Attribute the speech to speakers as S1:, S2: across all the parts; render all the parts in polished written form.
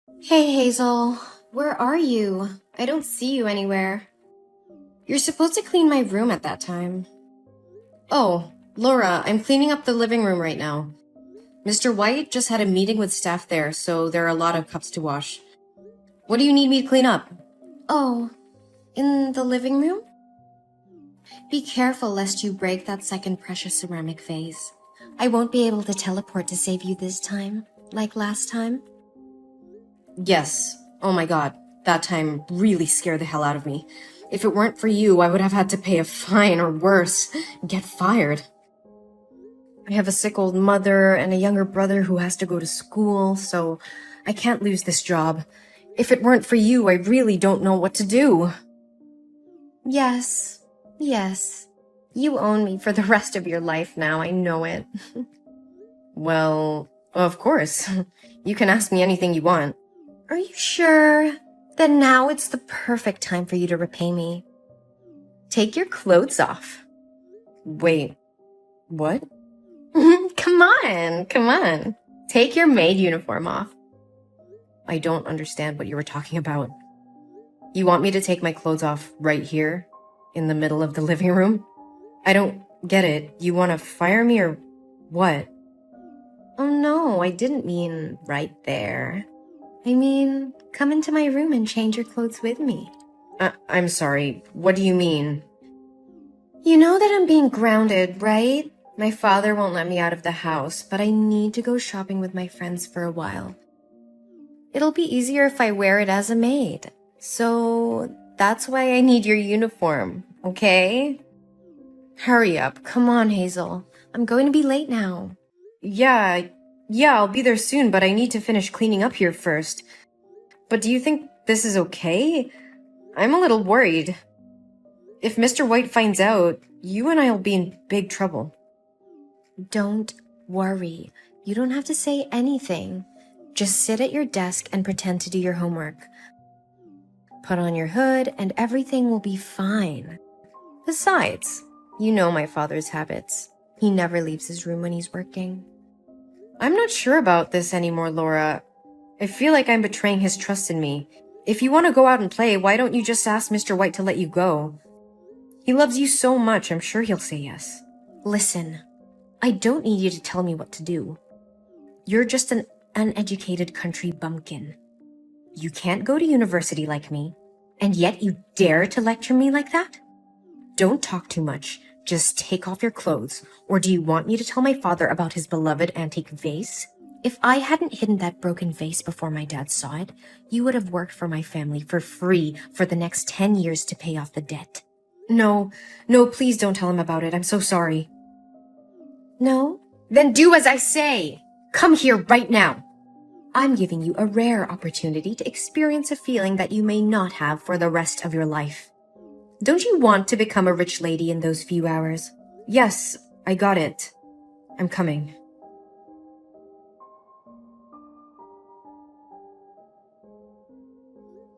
S1: Hey Hazel, where are you? I don't see you anywhere. You're supposed to clean my room at that time. Oh, Laura, I'm cleaning up the living room right now. Mr. White just had a meeting with staff there, so there are a lot of cups to wash. What do you need me to clean up? Oh, in the living room? Be careful lest you break that second precious ceramic vase. I won't be able to teleport to save you this time, like last time. Yes. Oh my god. That time really scared the hell out of me. If it weren't for you, I would have had to pay a fine or worse, get fired. I have a sick old mother and a younger brother who has to go to school, so I can't lose this job. If it weren't for you, I really don't know what to do. Yes. You own me for the rest of your life now, I know it. Well, of course. You can ask me anything you want. Are you sure? Then now it's the perfect time for you to repay me. Take your clothes off. Wait, what? Come on. Take your maid uniform off. I don't understand what you were talking about. You want me to take my clothes off right here, in the middle of the living room? I don't get it. You want to fire me or what? Oh no, I didn't mean right there. I mean, come into my room and change your clothes with me. I'm sorry, what do you mean? You know that I'm being grounded, right? My father won't let me out of the house, but I need to go shopping with my friends for a while. It'll be easier if I wear it as a maid. So that's why I need your uniform, okay? Hurry up, come on, Hazel. I'm going to be late now. Yeah, I'll be there soon, but I need to finish cleaning up here first. But do you think this is okay? I'm a little worried. If Mr. White finds out, you and I'll be in big trouble. Don't worry. You don't have to say anything. Just sit at your desk and pretend to do your homework. Put on your hood and everything will be fine. Besides, you know my father's habits. He never leaves his room when he's working. I'm not sure about this anymore, Laura. I feel like I'm betraying his trust in me. If you want to go out and play, why don't you just ask Mr. White to let you go? He loves you so much, I'm sure he'll say yes. Listen, I don't need you to tell me what to do. You're just an uneducated country bumpkin. You can't go to university like me, and yet you dare to lecture me like that? Don't talk too much. Just take off your clothes. Or do you want me to tell my father about his beloved antique vase? If I hadn't hidden that broken vase before my dad saw it, you would have worked for my family for free for the next 10 years to pay off the debt. No, please don't tell him about it. I'm so sorry. No? Then do as I say. Come here right now. I'm giving you a rare opportunity to experience a feeling that you may not have for the rest of your life. Don't you want to become a rich lady in those few hours? Yes, I got it. I'm coming.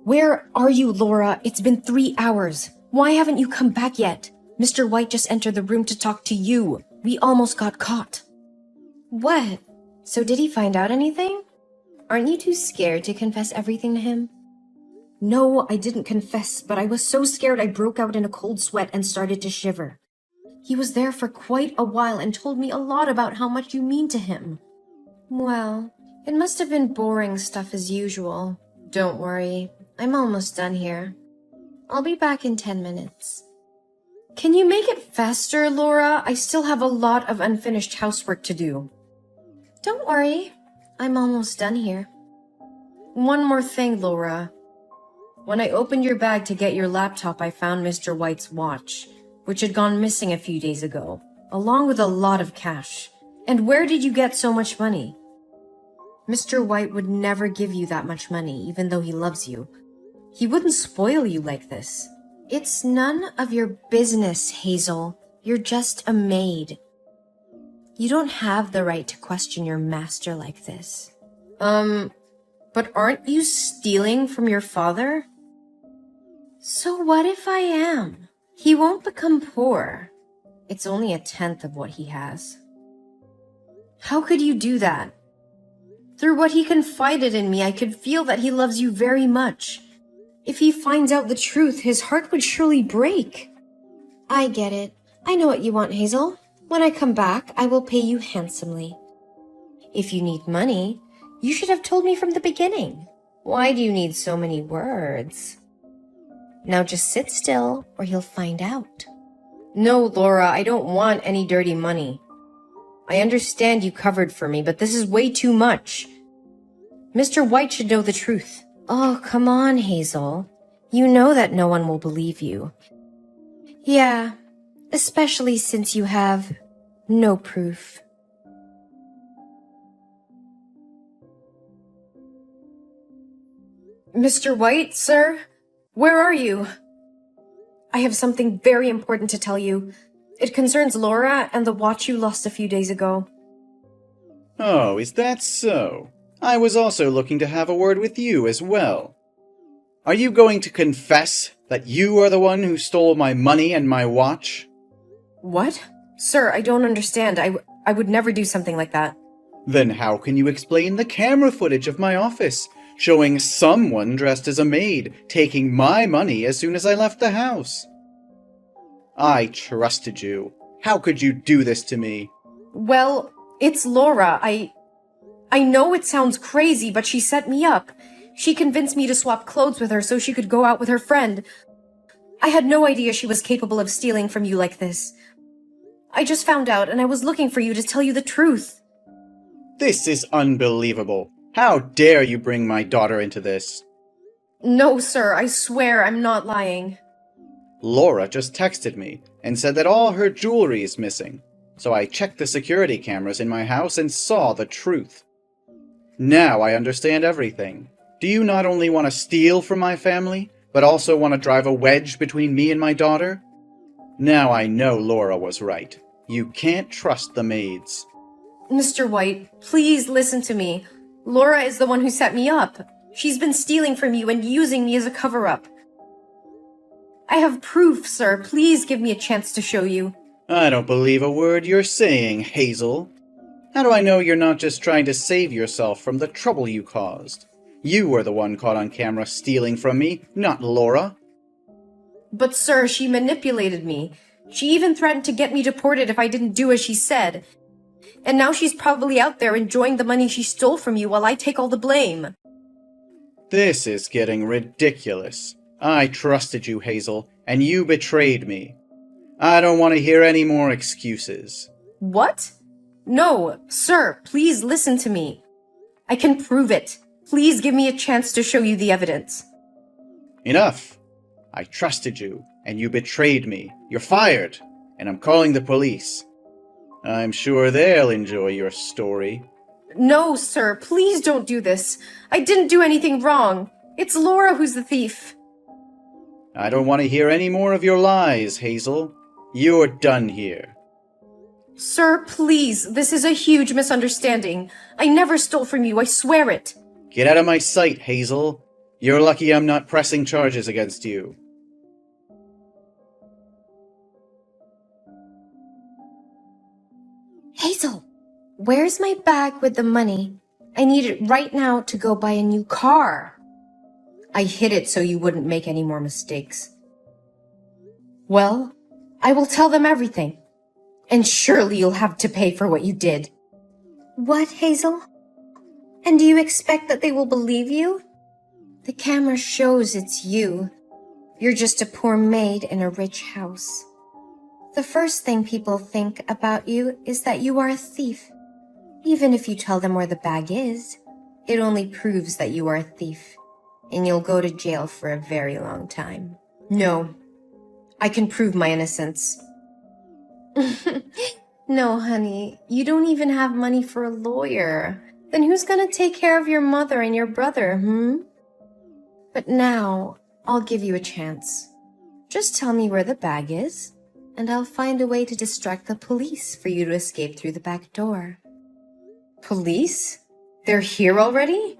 S1: Where are you, Laura? It's been 3 hours. Why haven't you come back yet? Mr. White just entered the room to talk to you. We almost got caught. What? So did he find out anything? Aren't you too scared to confess everything to him? No, I didn't confess, but I was so scared I broke out in a cold sweat and started to shiver. He was there for quite a while and told me a lot about how much you mean to him. Well, it must have been boring stuff as usual. Don't worry, I'm almost done here. I'll be back in 10 minutes. Can you make it faster, Laura? I still have a lot of unfinished housework to do. Don't worry, I'm almost done here. One more thing, Laura. When I opened your bag to get your laptop, I found Mr. White's watch, which had gone missing a few days ago, along with a lot of cash. And where did you get so much money? Mr. White would never give you that much money, even though he loves you. He wouldn't spoil you like this. It's none of your business, Hazel. You're just a maid. You don't have the right to question your master like this. But aren't you stealing from your father? So what if I am? He won't become poor. It's only 1/10 of what he has. How could you do that? Through what he confided in me, I could feel that he loves you very much. If he finds out the truth, his heart would surely break. I get it. I know what you want, Hazel. When I come back, I will pay you handsomely. If you need money, you should have told me from the beginning. Why do you need so many words? Now just sit still, or you'll find out. No, Laura, I don't want any dirty money. I understand you covered for me, but this is way too much. Mr. White should know the truth. Oh, come on, Hazel. You know that no one will believe you. Yeah, especially since you have no proof. Mr. White, sir? Where are you? I have something very important to tell you. It concerns Laura and the watch you lost a few days ago.
S2: Oh, is that so? I was also looking to have a word with you as well. Are you going to confess that you are the one who stole my money and my watch?
S1: What? Sir, I don't understand. I would never do something like that.
S2: Then how can you explain the camera footage of my office, showing someone dressed as a maid taking my money as soon as I left the house? I trusted you. How could you do this to me?
S1: Well, it's Laura. I know it sounds crazy, but she set me up. She convinced me to swap clothes with her so she could go out with her friend. I had no idea she was capable of stealing from you like this. I just found out, and I was looking for you to tell you the truth.
S2: This is unbelievable. How dare you bring my daughter into this?
S1: No, sir, I swear I'm not lying.
S2: Laura just texted me and said that all her jewelry is missing, so I checked the security cameras in my house and saw the truth. Now I understand everything. Do you not only want to steal from my family, but also want to drive a wedge between me and my daughter? Now I know Laura was right. You can't trust the maids.
S1: Mr. White, please listen to me. Laura is the one who set me up. She's been stealing from you and using me as a cover-up. I have proof, sir. Please give me a chance to show you.
S2: I don't believe a word you're saying, Hazel. How do I know you're not just trying to save yourself from the trouble you caused? You were the one caught on camera stealing from me, not Laura.
S1: But sir, she manipulated me. She even threatened to get me deported if I didn't do as she said. And now she's probably out there enjoying the money she stole from you while I take all the blame.
S2: This is getting ridiculous. I trusted you, Hazel, and you betrayed me. I don't want to hear any more excuses.
S1: What? No, sir, please listen to me. I can prove it. Please give me a chance to show you the evidence.
S2: Enough. I trusted you, and you betrayed me. You're fired, and I'm calling the police. I'm sure they'll enjoy your story.
S1: No, sir, please don't do this. I didn't do anything wrong. It's Laura who's the thief.
S2: I don't want to hear any more of your lies, Hazel. You're done here.
S1: Sir, please, this is a huge misunderstanding. I never stole from you, I swear it.
S2: Get out of my sight, Hazel. You're lucky I'm not pressing charges against you.
S1: Hazel, where's my bag with the money? I need it right now to go buy a new car. I hid it so you wouldn't make any more mistakes. Well, I will tell them everything. And surely you'll have to pay for what you did. What, Hazel? And do you expect that they will believe you? The camera shows it's you. You're just a poor maid in a rich house. The first thing people think about you is that you are a thief. Even if you tell them where the bag is, it only proves that you are a thief. And you'll go to jail for a very long time. No, I can prove my innocence. No, honey, you don't even have money for a lawyer. Then who's gonna take care of your mother and your brother, But now, I'll give you a chance. Just tell me where the bag is, and I'll find a way to distract the police for you to escape through the back door. Police? They're here already?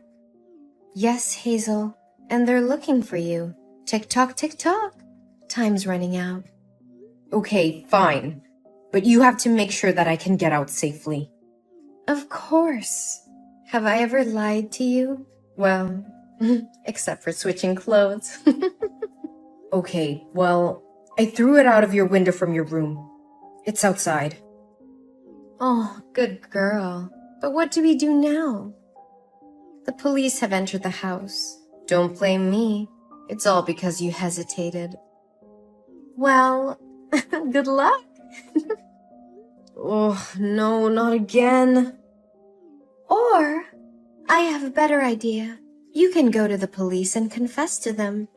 S1: Yes, Hazel, and they're looking for you. Tick-tock, tick-tock. Time's running out. Okay, fine. But you have to make sure that I can get out safely. Of course. Have I ever lied to you? Well, except for switching clothes. Okay, well, I threw it out of your window from your room. It's outside. Oh, good girl. But what do we do now? The police have entered the house. Don't blame me. It's all because you hesitated. Well, good luck. Oh, no, not again. Or, I have a better idea. You can go to the police and confess to them.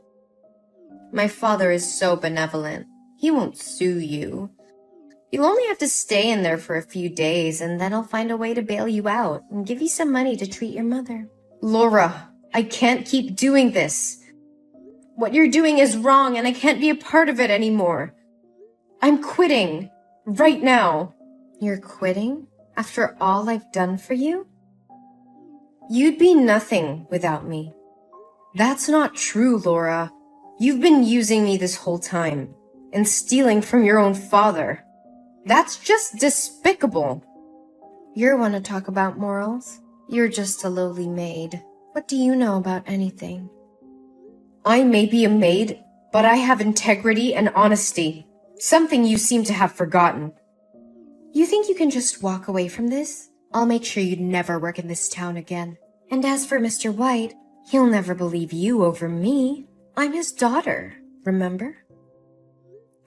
S1: My father is so benevolent. He won't sue you. You'll only have to stay in there for a few days, and then I'll find a way to bail you out and give you some money to treat your mother. Laura, I can't keep doing this. What you're doing is wrong, and I can't be a part of it anymore. I'm quitting. Right now. You're quitting? After all I've done for you? You'd be nothing without me. That's not true, Laura. You've been using me this whole time, and stealing from your own father. That's just despicable. You want to talk about morals? You're just a lowly maid. What do you know about anything? I may be a maid, but I have integrity and honesty. Something you seem to have forgotten. You think you can just walk away from this? I'll make sure you never work in this town again. And as for Mr. White, he'll never believe you over me. I'm his daughter, remember?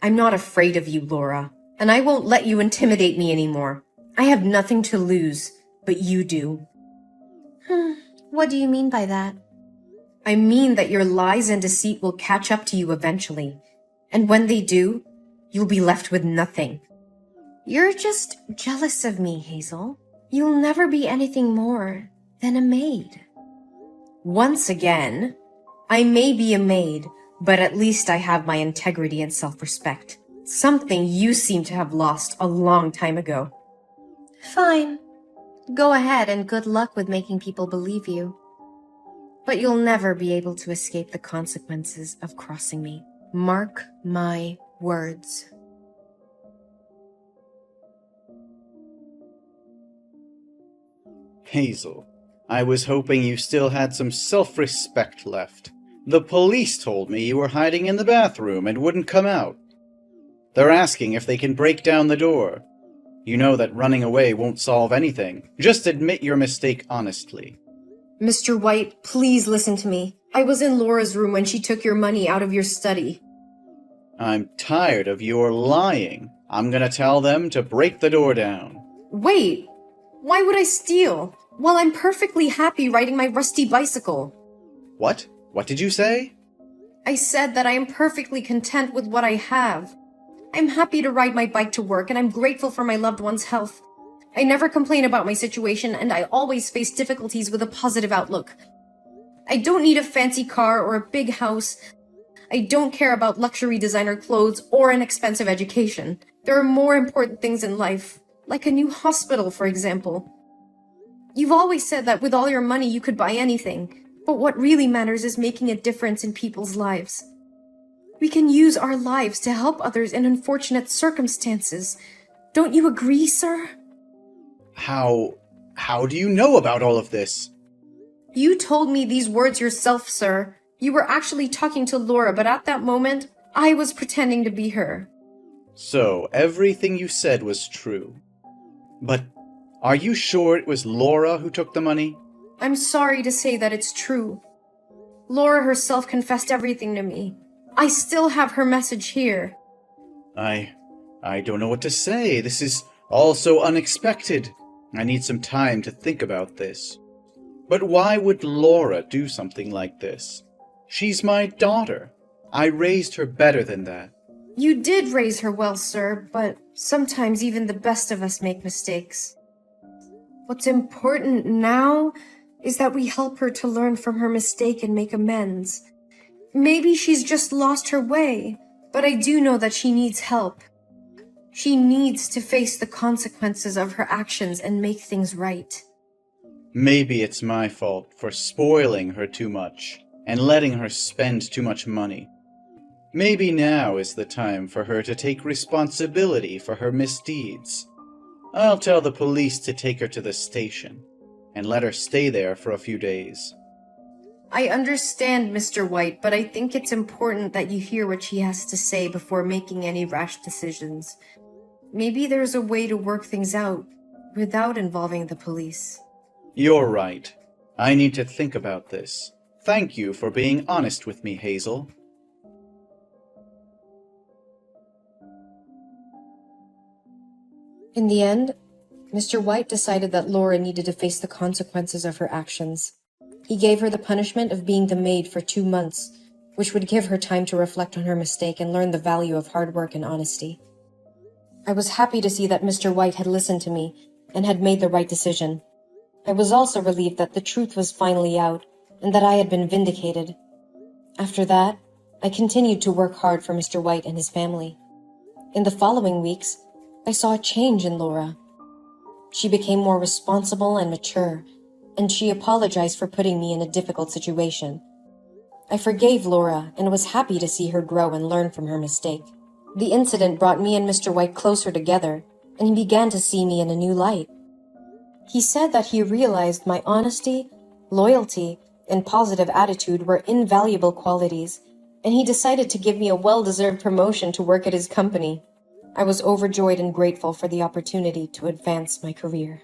S1: I'm not afraid of you, Laura, and I won't let you intimidate me anymore. I have nothing to lose, but you do. What do you mean by that? I mean that your lies and deceit will catch up to you eventually. And when they do, you'll be left with nothing. You're just jealous of me, Hazel. You'll never be anything more than a maid. Once again, I may be a maid, but at least I have my integrity and self-respect. Something you seem to have lost a long time ago. Fine. Go ahead and good luck with making people believe you. But you'll never be able to escape the consequences of crossing me. Mark my words.
S2: Hazel, I was hoping you still had some self-respect left. The police told me you were hiding in the bathroom and wouldn't come out. They're asking if they can break down the door. You know that running away won't solve anything. Just admit your mistake honestly.
S1: Mr. White, please listen to me. I was in Laura's room when she took your money out of your study.
S2: I'm tired of your lying. I'm gonna tell them to break the door down.
S1: Wait! Why would I steal? While I'm perfectly happy riding my rusty bicycle.
S2: What? What did you say?
S1: I said that I am perfectly content with what I have. I'm happy to ride my bike to work, and I'm grateful for my loved one's health. I never complain about my situation, and I always face difficulties with a positive outlook. I don't need a fancy car or a big house. I don't care about luxury designer clothes or an expensive education. There are more important things in life, like a new hospital, for example. You've always said that with all your money you could buy anything, but what really matters is making a difference in people's lives. We can use our lives to help others in unfortunate circumstances. Don't you agree, sir?
S2: How do you know about all of this?
S1: You told me these words yourself, sir. You were actually talking to Laura, but at that moment, I was pretending to be her.
S2: So, everything you said was true. But are you sure it was Laura who took the money?
S1: I'm sorry to say that it's true. Laura herself confessed everything to me. I still have her message here.
S2: I don't know what to say. This is all so unexpected. I need some time to think about this. But why would Laura do something like this? She's my daughter. I raised her better than that.
S1: You did raise her well, sir, but sometimes even the best of us make mistakes. What's important now is that we help her to learn from her mistake and make amends. Maybe she's just lost her way, but I do know that she needs help. She needs to face the consequences of her actions and make things right.
S2: Maybe it's my fault for spoiling her too much and letting her spend too much money. Maybe now is the time for her to take responsibility for her misdeeds. I'll tell the police to take her to the station, and let her stay there for a few days.
S1: I understand, Mr. White, but I think it's important that you hear what she has to say before making any rash decisions. Maybe there's a way to work things out without involving the police.
S2: You're right. I need to think about this. Thank you for being honest with me, Hazel.
S1: In the end, Mr. White decided that Laura needed to face the consequences of her actions. He gave her the punishment of being the maid for 2 months, which would give her time to reflect on her mistake and learn the value of hard work and honesty. I was happy to see that Mr. White had listened to me and had made the right decision. I was also relieved that the truth was finally out and that I had been vindicated. After that, I continued to work hard for Mr. White and his family. In the following weeks, I saw a change in Laura. She became more responsible and mature, and she apologized for putting me in a difficult situation. I forgave Laura and was happy to see her grow and learn from her mistake. The incident brought me and Mr. White closer together, and he began to see me in a new light. He said that he realized my honesty, loyalty, and positive attitude were invaluable qualities, and he decided to give me a well-deserved promotion to work at his company. I was overjoyed and grateful for the opportunity to advance my career.